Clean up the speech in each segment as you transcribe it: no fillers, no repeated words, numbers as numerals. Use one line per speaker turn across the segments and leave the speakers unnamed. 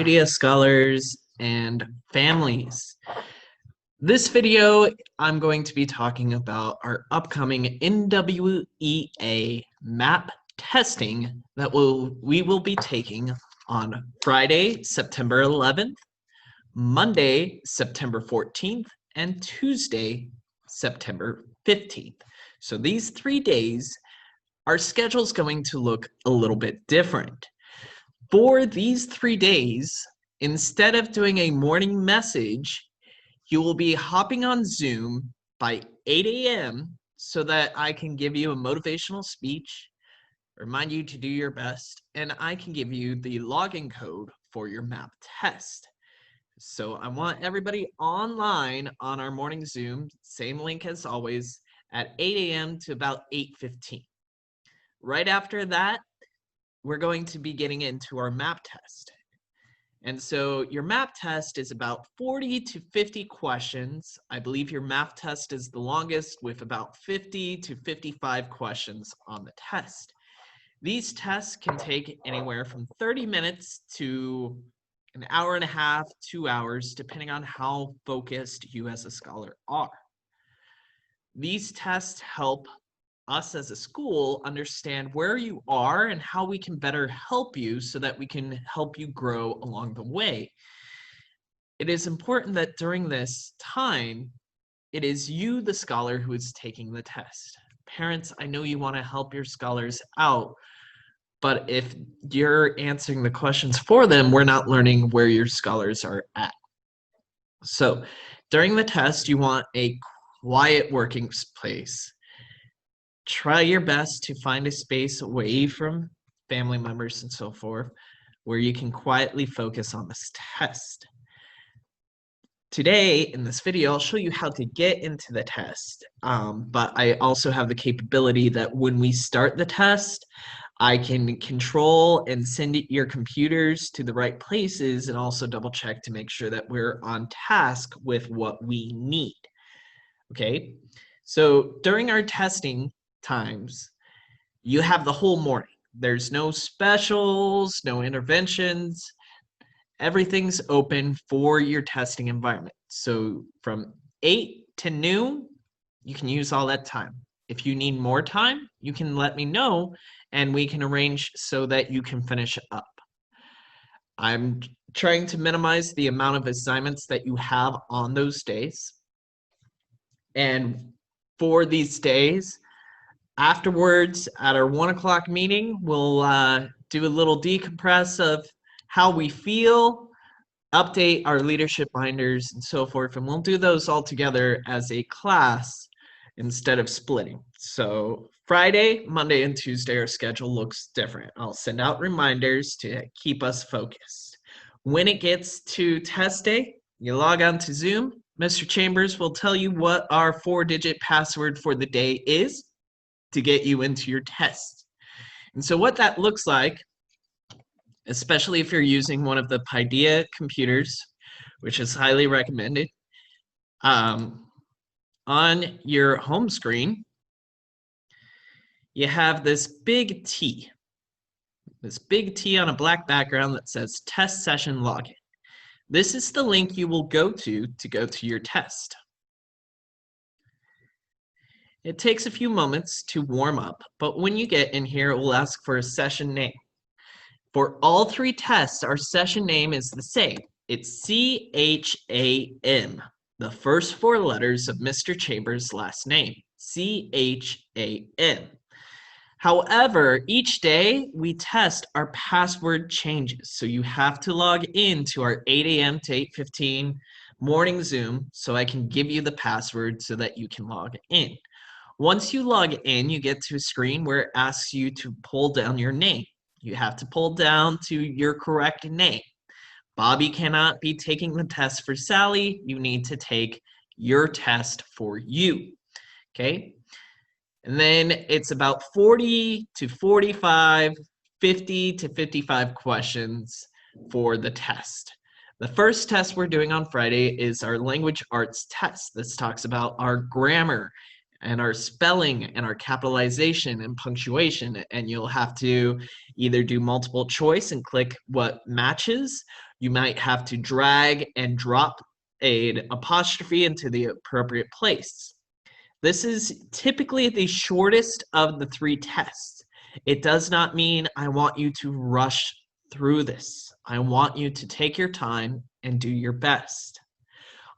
idea scholars and families. This video, I'm going to be talking about our upcoming NWEA MAP testing that we will be taking on Friday, September 11th, Monday, September 14th, and Tuesday, September 15th. So these 3 days, our schedule is going to look a little bit different. For these 3 days, instead of doing a morning message, you will be hopping on Zoom by 8 a.m. so that I can give you a motivational speech, remind you to do your best, and I can give you the login code for your MAP test. So I want everybody online on our morning Zoom, same link as always, at 8 a.m. to about 8:15. Right after that, we're going to be getting into our MAP test. And so your MAP test is about 40 to 50 questions. I believe your MAP test is the longest with about 50 to 55 questions on the test. These tests can take anywhere from 30 minutes to an hour and a half, 2 hours, depending on how focused you as a scholar are. These tests help us as a school understand where you are and how we can better help you so that we can help you grow along the way. It is important that during this time, it is you, the scholar, who is taking the test. Parents, I know you want to help your scholars out, but if you're answering the questions for them, we're not learning where your scholars are at. So during the test, you want a quiet working place. Try your best to find a space away from family members and so forth where you can quietly focus on this test. Today, in this video, I'll show you how to get into the test, but I also have the capability that when we start the test, I can control and send your computers to the right places and also double check to make sure that we're on task with what we need. Okay, so during our testing times, you have the whole morning. There's no specials, no interventions. Everything's open for your testing environment. So from 8 to noon, you can use all that time. If you need more time, you can let me know and we can arrange so that you can finish up. I'm trying to minimize the amount of assignments that you have on those days. And for these days, afterwards, at our 1 o'clock meeting, we'll do a little decompress of how we feel, update our leadership binders, and so forth. And we'll do those all together as a class instead of splitting. So Friday, Monday, and Tuesday, our schedule looks different. I'll send out reminders to keep us focused. When it gets to test day, you log on to Zoom. Mr. Chambers will tell you what our 4-digit password for the day is to get you into your test. And so what that looks like, especially if you're using one of the Paideia computers, which is highly recommended, on your home screen, you have this big T on a black background that says Test Session Login. This is the link you will go to your test. It takes a few moments to warm up, but when you get in here, it will ask for a session name. For all 3 tests, our session name is the same. It's CHAM, the first 4 letters of Mr. Chambers' last name, CHAM. However, each day we test our password changes. So you have to log in to our 8 a.m. to 8:15 morning Zoom so I can give you the password so that you can log in. Once you log in, you get to a screen where it asks you to pull down your name. You have to pull down to your correct name. Bobby cannot be taking the test for Sally. You need to take your test for you, okay? And then it's about 40 to 45, 50 to 55 questions for the test. The first test we're doing on Friday is our language arts test. This talks about our grammar and our spelling and our capitalization and punctuation, and you'll have to either do multiple choice and click what matches. You might have to drag and drop an apostrophe into the appropriate place. This is typically the shortest of the 3 tests. It does not mean I want you to rush through this. I want you to take your time and do your best.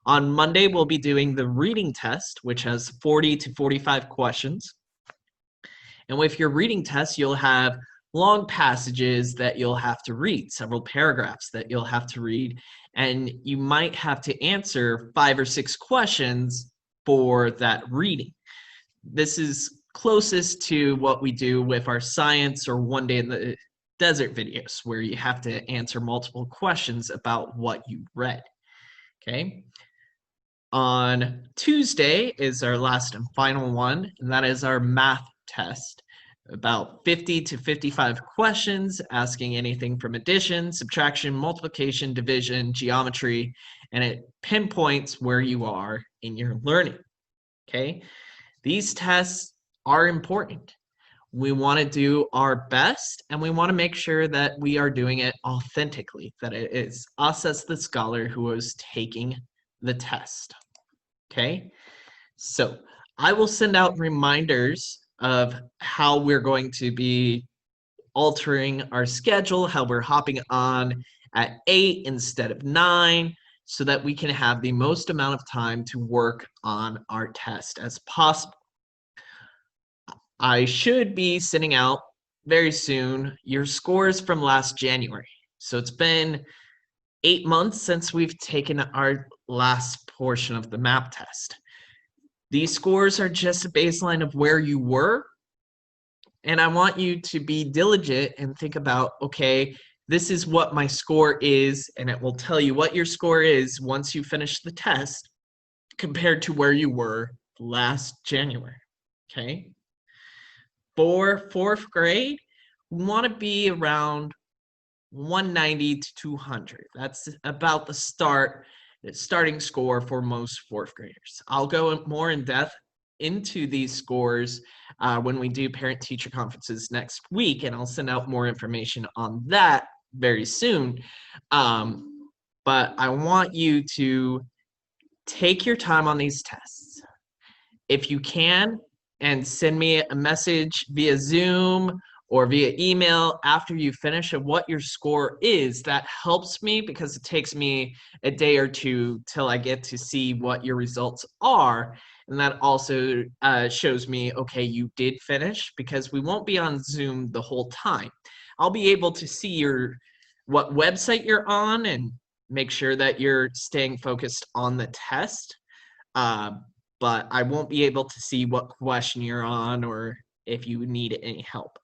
On Monday, we'll be doing the reading test, which has 40 to 45 questions. And with your reading test, you'll have long passages that you'll have to read, several paragraphs that you'll have to read, and you might have to answer 5 or 6 questions for that reading. This is closest to what we do with our science or One Day in the Desert videos, where you have to answer multiple questions about what you read. Okay. On Tuesday is our last and final one, and that is our math test. About 50 to 55 questions asking anything from addition, subtraction, multiplication, division, geometry, and it pinpoints where you are in your learning. Okay, these tests are important. We want to do our best, and we want to make sure that we are doing it authentically, that it is us as the scholar who is taking the test. Okay, so I will send out reminders of how we're going to be altering our schedule, how we're hopping on at 8 instead of 9, so that we can have the most amount of time to work on our test as possible. I should be sending out very soon your scores from last January. So it's been 8 months since we've taken our last portion of the MAP test. These scores are just a baseline of where you were, and I want you to be diligent and think about, okay, this is what my score is, and it will tell you what your score is once you finish the test compared to where you were last January, okay? For 4th grade, we want to be around 190 to 200. That's about the starting score for most 4th graders. I'll go more in depth into these scores when we do parent-teacher conferences next week, and I'll send out more information on that very soon. But I want you to take your time on these tests. If you can, and send me a message via Zoom or via email after you finish of what your score is. That helps me because it takes me a day or two till I get to see what your results are. And that also shows me, okay, you did finish, because we won't be on Zoom the whole time. I'll be able to see what website you're on and make sure that you're staying focused on the test. But I won't be able to see what question you're on or if you need any help.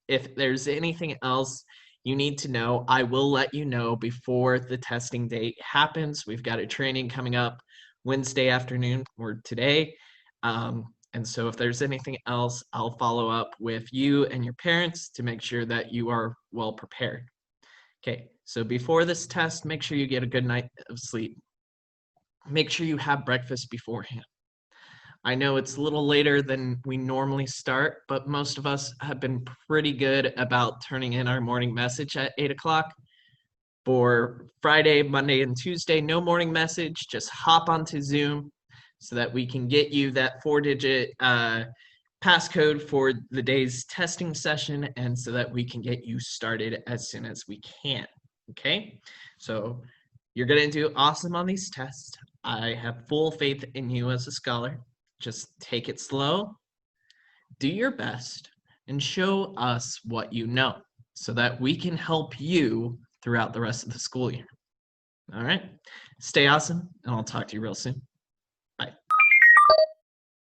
If there's anything else you need to know, I will let you know before the testing date happens. We've got a training coming up Wednesday afternoon or today. And so if there's anything else, I'll follow up with you and your parents to make sure that you are well prepared. Okay, so before this test, make sure you get a good night of sleep. Make sure you have breakfast beforehand. I know it's a little later than we normally start, but most of us have been pretty good about turning in our morning message at 8 o'clock. For Friday, Monday, and Tuesday, no morning message, just hop onto Zoom so that we can get you that 4-digit passcode for the day's testing session, and so that we can get you started as soon as we can, okay? So you're gonna do awesome on these tests. I have full faith in you as a scholar. Just take it slow, do your best, and show us what you know so that we can help you throughout the rest of the school year. All right, stay awesome, and I'll talk to you real soon.